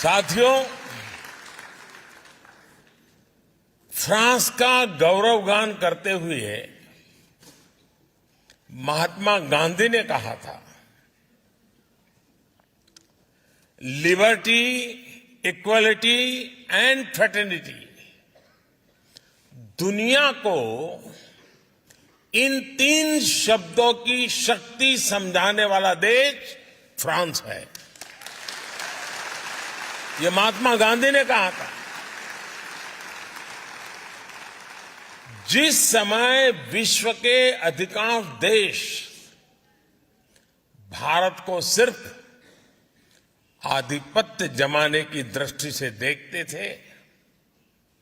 साथियों, फ्रांस का गौरवगान करते हुए महात्मा गांधी ने कहा था, लिबर्टी, इक्वलिटी एंड फ्रेटर्निटी। दुनिया को इन 3 शब्दों की शक्ति समझाने वाला देश फ्रांस है। ये महात्मा गांधी ने कहा था। जिस समय विश्व के अधिकांश देश भारत को सिर्फ आधिपत्य जमाने की दृष्टि से देखते थे,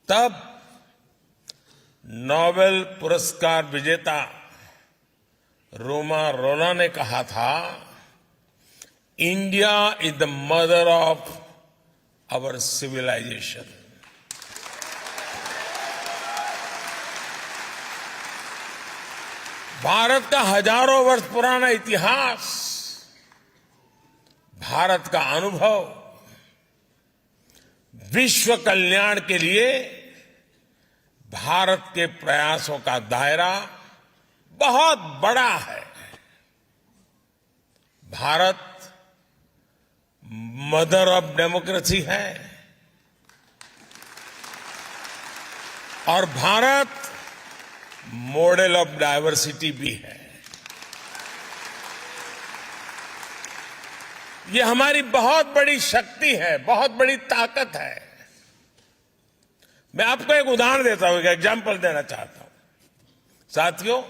तब नोबेल पुरस्कार विजेता रोमा रोला ने कहा था, India is the mother of our civilisation. Bharat का हजारों वर्ष पुराना इतिहास, भारत का अनुभव विश्व कल्याण के लिए भारत के प्रयासों का दायरा बहुत बड़ा है। भारत मदर ऑफ डेमोक्रेसी है और भारत मॉडल ऑफ डायवर्सिटी भी है। ये हमारी बहुत बड़ी शक्ति है, बहुत बड़ी ताकत है। मैं आपको एक उदाहरण देता हूं, एक एग्जाम्पल देना चाहता हूं। साथियों,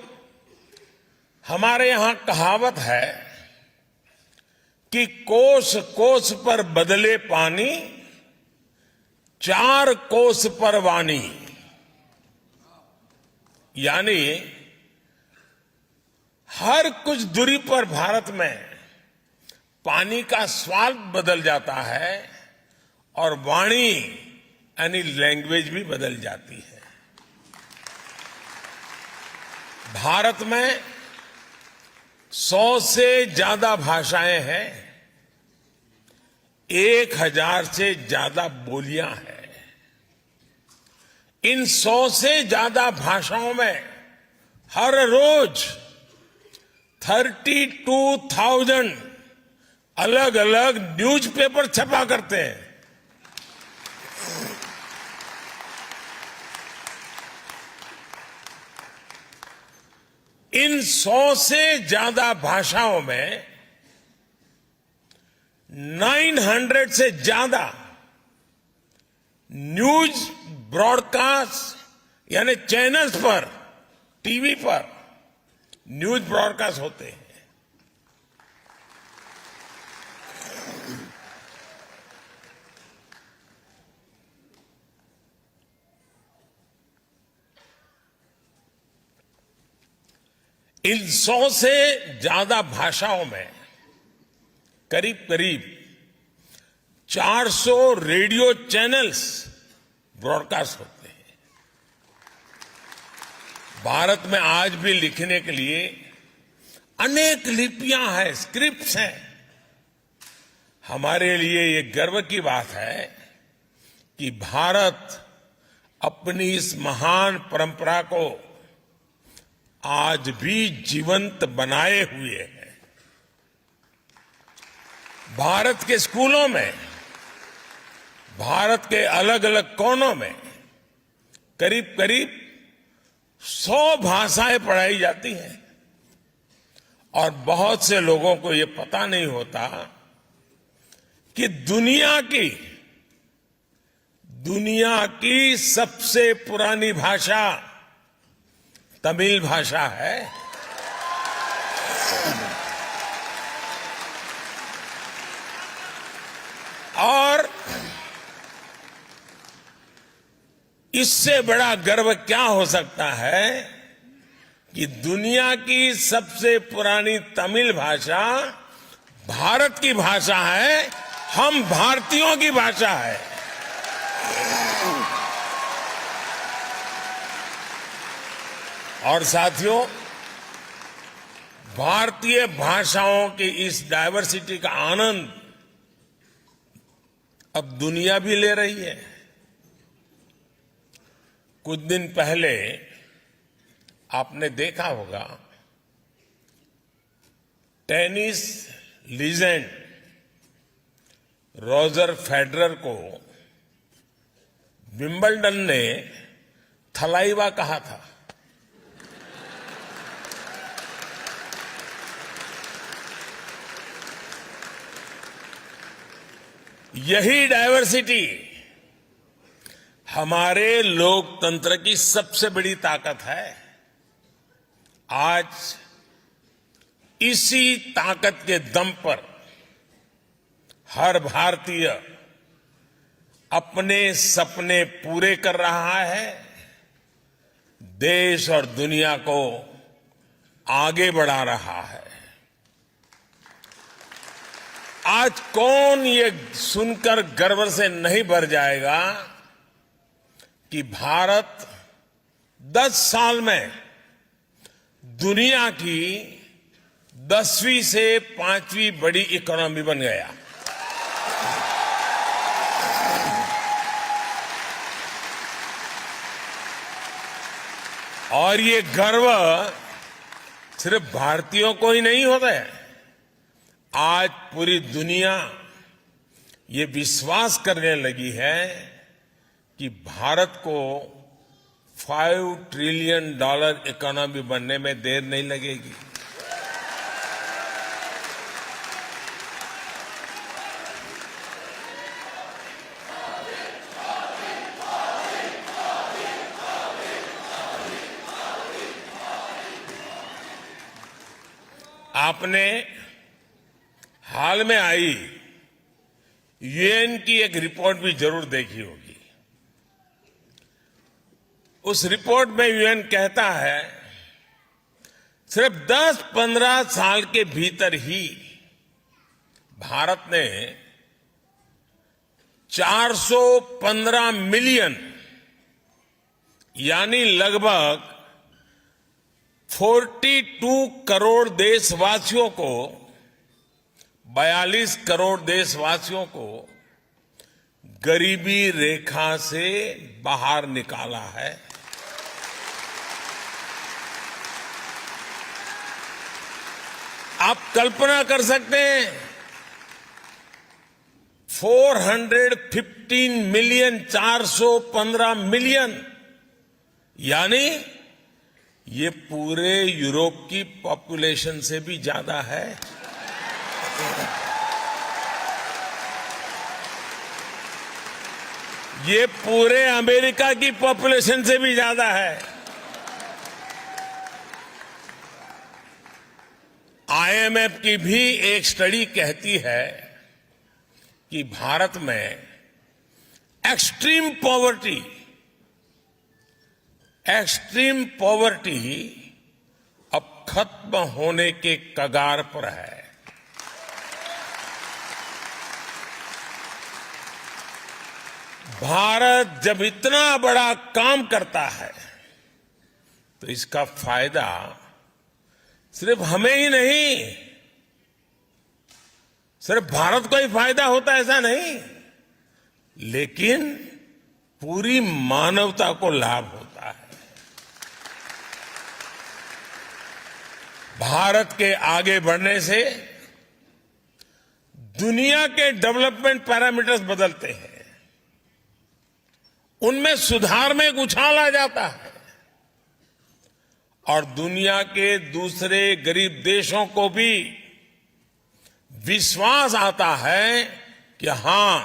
हमारे यहां कहावत है कि कोस कोस पर बदले पानी, 4 कोस पर वाणी। यानी हर कुछ दूरी पर भारत में पानी का स्वाद बदल जाता है और वाणी यानी लैंग्वेज भी बदल जाती है। भारत में 100 से ज्यादा भाषाएं हैं, 1000 से ज्यादा बोलियां हैं। इन 100 से ज्यादा भाषाओं में हर रोज 32,000 अलग अलग न्यूज़पेपर छपा करते हैं। इन 100 से ज्यादा भाषाओं में 900 से ज्यादा न्यूज ब्रॉडकास्ट यानी चैनल्स पर, टीवी पर न्यूज ब्रॉडकास्ट होते हैं। इन 100 से ज्यादा भाषाओं में करीब करीब 400 रेडियो चैनल्स ब्रॉडकास्ट होते हैं। भारत में आज भी लिखने के लिए अनेक लिपियां हैं, स्क्रिप्ट्स हैं। हमारे लिए ये गर्व की बात है कि भारत अपनी इस महान परंपरा को आज भी जीवंत बनाए हुए है। भारत के स्कूलों में, भारत के अलग अलग कोनों में करीब करीब 100 भाषाएं पढ़ाई जाती हैं और बहुत से लोगों को ये पता नहीं होता कि दुनिया की सबसे पुरानी भाषा तमिल भाषा है। और इससे बड़ा गर्व क्या हो सकता है कि दुनिया की सबसे पुरानी तमिल भाषा भारत की भाषा है, हम भारतीयों की भाषा है। और साथियों, भारतीय भाषाओं की इस डायवर्सिटी का आनंद अब दुनिया भी ले रही है। कुछ दिन पहले आपने देखा होगा, टेनिस लीजेंड रॉजर फेडरर को विंबलडन ने थलाइवा कहा था। यही डायवर्सिटी हमारे लोकतंत्र की सबसे बड़ी ताकत है। आज इसी ताकत के दम पर हर भारतीय अपने सपने पूरे कर रहा है, देश और दुनिया को आगे बढ़ा रहा है। आज कौन ये सुनकर गर्व से नहीं भर जाएगा कि भारत 10 साल में दुनिया की 10वीं से 5वीं बड़ी इकोनॉमी बन गया। और ये गर्व सिर्फ भारतीयों को ही नहीं होता है। आज पूरी दुनिया ये विश्वास करने लगी है कि भारत को $5 ट्रिलियन इकोनॉमी बनने में देर नहीं लगेगी। आपने हाल में आई यूएन की एक रिपोर्ट भी जरूर देखी होगी। उस रिपोर्ट में यूएन कहता है, सिर्फ 10-15 साल के भीतर ही भारत ने 415 मिलियन यानी लगभग 42 करोड़ देशवासियों को 42 करोड़ देशवासियों को गरीबी रेखा से बाहर निकाला है। आप कल्पना कर सकते हैं, 415 मिलियन, 415 मिलियन यानी ये पूरे यूरोप की पॉपुलेशन से भी ज्यादा है। ये पूरे अमेरिका की पॉपुलेशन से भी ज्यादा है। आईएमएफ की भी एक स्टडी कहती है कि भारत में एक्सट्रीम पॉवर्टी अब खत्म होने के कगार पर है। भारत जब इतना बड़ा काम करता है तो इसका फायदा सिर्फ हमें ही नहीं, सिर्फ भारत को ही फायदा होता है ऐसा नहीं, लेकिन पूरी मानवता को लाभ होता है। भारत के आगे बढ़ने से दुनिया के डेवलपमेंट पैरामीटर्स बदलते हैं, उनमें सुधार में एक उछाल आ जाता है और दुनिया के दूसरे गरीब देशों को भी विश्वास आता है कि हां,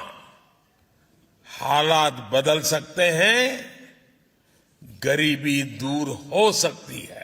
हालात बदल सकते हैं, गरीबी दूर हो सकती है।